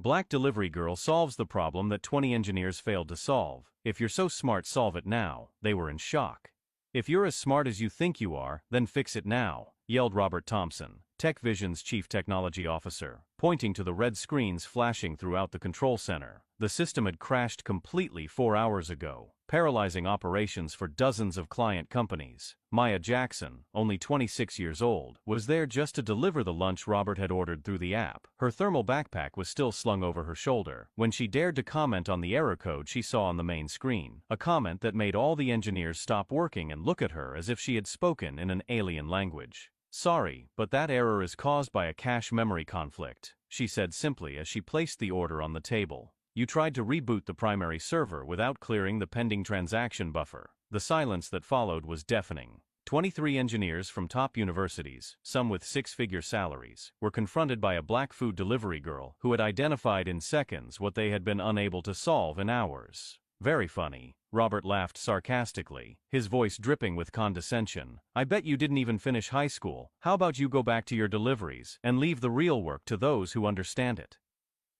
Black Delivery Girl solves the problem that 20 engineers failed to solve. If you're so smart, solve it now. They were in shock. If you're as smart as you think you are, then fix it now, yelled Robert Thompson, TechVision's chief technology officer, pointing to the red screens flashing throughout the control center. The system had crashed completely 4 hours ago, paralyzing operations for dozens of client companies. Maya Jackson, only 26 years old, was there just to deliver the lunch Robert had ordered through the app. Her thermal backpack was still slung over her shoulder when she dared to comment on the error code she saw on the main screen, a comment that made all the engineers stop working and look at her as if she had spoken in an alien language. "Sorry, but that error is caused by a cache memory conflict," she said simply as she placed the order on the table. "You tried to reboot the primary server without clearing the pending transaction buffer." The silence that followed was deafening. 23 engineers from top universities, some with six-figure salaries, were confronted by a black food delivery girl who had identified in seconds what they had been unable to solve in hours. "Very funny," Robert laughed sarcastically, his voice dripping with condescension. "I bet you didn't even finish high school. How about you go back to your deliveries and leave the real work to those who understand it?"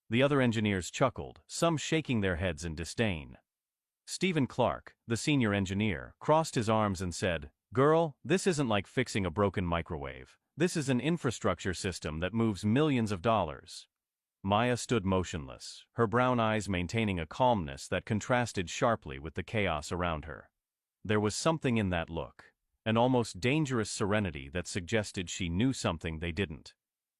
The other engineers chuckled, some shaking their heads in disdain. Stephen Clark, the senior engineer, crossed his arms and said, "Girl, this isn't like fixing a broken microwave. This is an infrastructure system that moves millions of dollars." Maya stood motionless, her brown eyes maintaining a calmness that contrasted sharply with the chaos around her. There was something in that look, an almost dangerous serenity that suggested she knew something they didn't.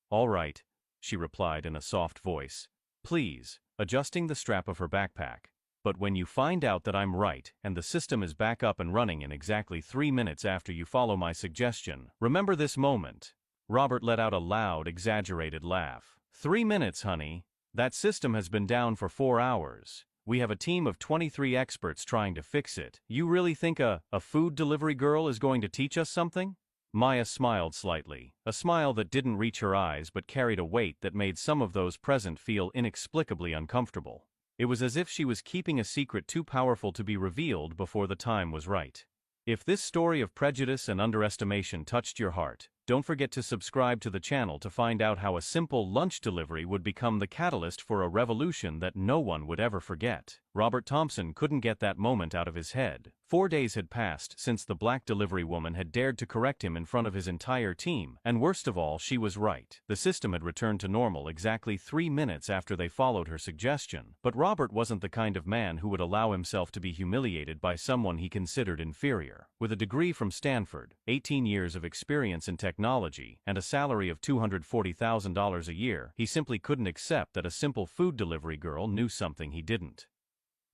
"All right," she replied in a soft voice. "Please," adjusting the strap of her backpack. "But when you find out that I'm right and the system is back up and running in exactly 3 minutes after you follow my suggestion, remember this moment." Robert let out a loud, exaggerated laugh. 3 minutes, honey. That system has been down for 4 hours. We have a team of 23 experts trying to fix it. You really think a food delivery girl is going to teach us something?" Maya smiled slightly, a smile that didn't reach her eyes but carried a weight that made some of those present feel inexplicably uncomfortable. It was as if she was keeping a secret too powerful to be revealed before the time was right. If this story of prejudice and underestimation touched your heart, don't forget to subscribe to the channel to find out how a simple lunch delivery would become the catalyst for a revolution that no one would ever forget. Robert Thompson couldn't get that moment out of his head. 4 days had passed since the black delivery woman had dared to correct him in front of his entire team, and worst of all, she was right. The system had returned to normal exactly 3 minutes after they followed her suggestion. But Robert wasn't the kind of man who would allow himself to be humiliated by someone he considered inferior. With a degree from Stanford, 18 years of experience in technology, and a salary of $240,000 a year, he simply couldn't accept that a simple food delivery girl knew something he didn't.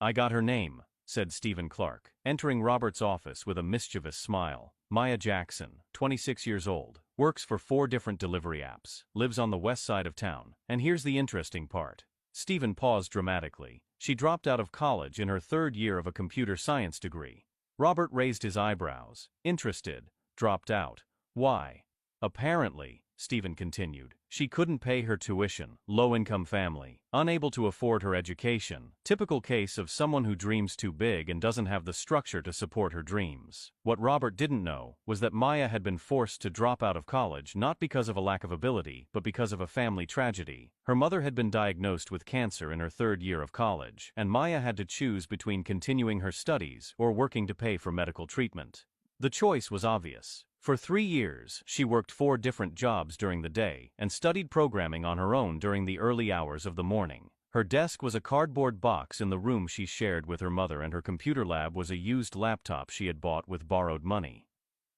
"I got her name," said Stephen Clark, entering Robert's office with a mischievous smile. "Maya Jackson, 26 years old, works for 4 different delivery apps, lives on the west side of town, and here's the interesting part." Stephen paused dramatically. "She dropped out of college in her 3rd year of a computer science degree." Robert raised his eyebrows, interested. "Dropped out? Why?" "Apparently," Stephen continued, "she couldn't pay her tuition, low-income family, unable to afford her education, typical case of someone who dreams too big and doesn't have the structure to support her dreams." What Robert didn't know was that Maya had been forced to drop out of college not because of a lack of ability, but because of a family tragedy. Her mother had been diagnosed with cancer in her 3rd year of college, and Maya had to choose between continuing her studies or working to pay for medical treatment. The choice was obvious. For 3 years, she worked 4 different jobs during the day and studied programming on her own during the early hours of the morning. Her desk was a cardboard box in the room she shared with her mother, and her computer lab was a used laptop she had bought with borrowed money.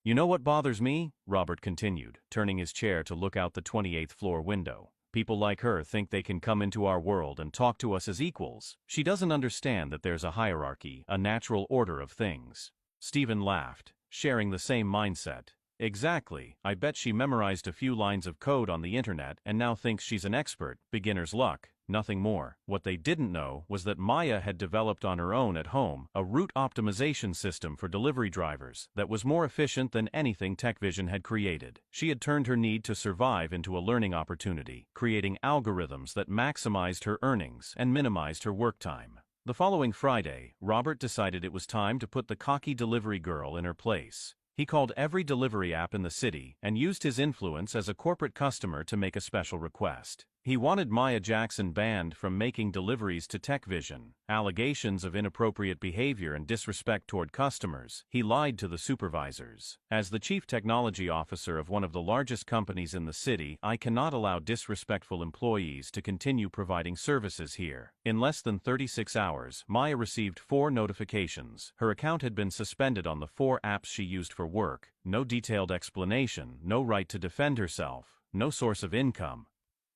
"You know what bothers me?" Robert continued, turning his chair to look out the 28th floor window. "People like her think they can come into our world and talk to us as equals. She doesn't understand that there's a hierarchy, a natural order of things." Stephen laughed, sharing the same mindset. "Exactly. I bet she memorized a few lines of code on the internet and now thinks she's an expert. Beginner's luck, nothing more." What they didn't know was that Maya had developed on her own at home a route optimization system for delivery drivers that was more efficient than anything TechVision had created. She had turned her need to survive into a learning opportunity, creating algorithms that maximized her earnings and minimized her work time. The following Friday, Robert decided it was time to put the cocky delivery girl in her place. He called every delivery app in the city and used his influence as a corporate customer to make a special request. He wanted Maya Jackson banned from making deliveries to TechVision, allegations of inappropriate behavior and disrespect toward customers. He lied to the supervisors. As the chief technology officer of one of the largest companies in the city, I cannot allow disrespectful employees to continue providing services here. In less than 36 hours, Maya received 4 notifications. Her account had been suspended on the 4 apps she used for work. No detailed explanation, no right to defend herself, no source of income.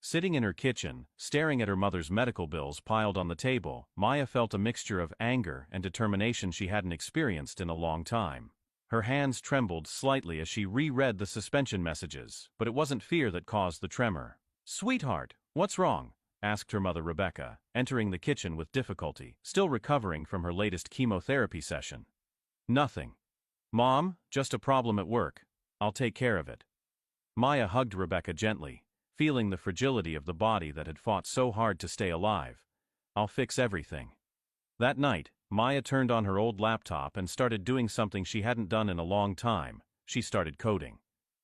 Sitting in her kitchen, staring at her mother's medical bills piled on the table, Maya felt a mixture of anger and determination she hadn't experienced in a long time. Her hands trembled slightly as she reread the suspension messages, but it wasn't fear that caused the tremor. "Sweetheart, what's wrong?" asked her mother Rebecca, entering the kitchen with difficulty, still recovering from her latest chemotherapy session. "Nothing. Mom, just a problem at work. I'll take care of it." Maya hugged Rebecca gently, feeling the fragility of the body that had fought so hard to stay alive. "I'll fix everything." That night, Maya turned on her old laptop and started doing something she hadn't done in a long time. She started coding.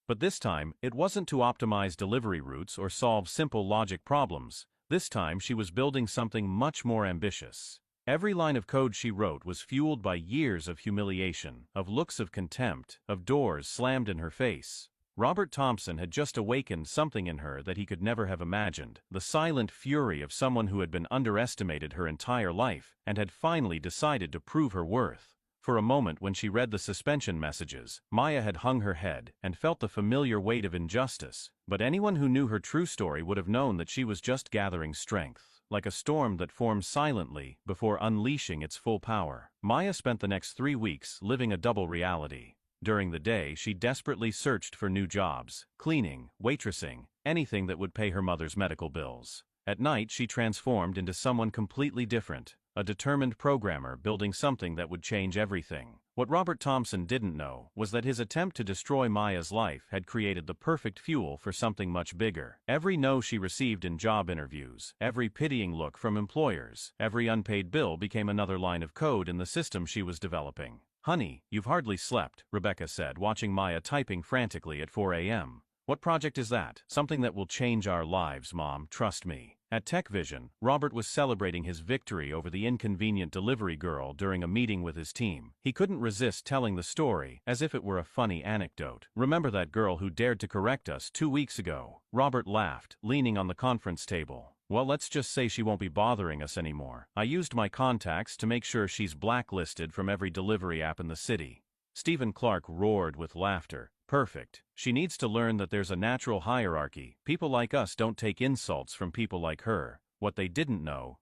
But this time, it wasn't to optimize delivery routes or solve simple logic problems. This time she was building something much more ambitious. Every line of code she wrote was fueled by years of humiliation, of looks of contempt, of doors slammed in her face. Robert Thompson had just awakened something in her that he could never have imagined, the silent fury of someone who had been underestimated her entire life and had finally decided to prove her worth. For a moment when she read the suspension messages, Maya had hung her head and felt the familiar weight of injustice, but anyone who knew her true story would have known that she was just gathering strength, like a storm that forms silently before unleashing its full power. Maya spent the next 3 weeks living a double reality. During the day, she desperately searched for new jobs, cleaning, waitressing, anything that would pay her mother's medical bills. At night, she transformed into someone completely different, a determined programmer building something that would change everything. What Robert Thompson didn't know was that his attempt to destroy Maya's life had created the perfect fuel for something much bigger. Every no she received in job interviews, every pitying look from employers, every unpaid bill became another line of code in the system she was developing. "Honey, you've hardly slept," Rebecca said, watching Maya typing frantically at 4 a.m. "What project is that?" "Something that will change our lives, Mom, trust me." At TechVision, Robert was celebrating his victory over the inconvenient delivery girl during a meeting with his team. He couldn't resist telling the story, as if it were a funny anecdote. "Remember that girl who dared to correct us 2 weeks ago?" Robert laughed, leaning on the conference table. "Well, let's just say she won't be bothering us anymore. I used my contacts to make sure she's blacklisted from every delivery app in the city." Stephen Clark roared with laughter. "Perfect. She needs to learn that there's a natural hierarchy. People like us don't take insults from people like her." What they didn't know